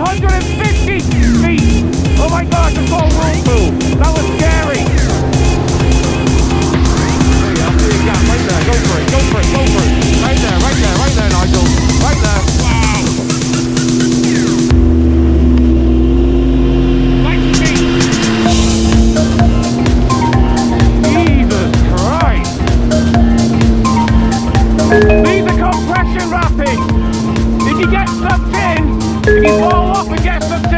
150 feet! Oh my gosh, it's all whirlpool! That was scary! There you go, there you go, right there, go for it, go for it, go for it! Right there, right there, right there, Nigel! Right there! Wow! Nice feet! Jesus Christ! These are compression rapids! If you get sucked in, if you fall off and get sucked in,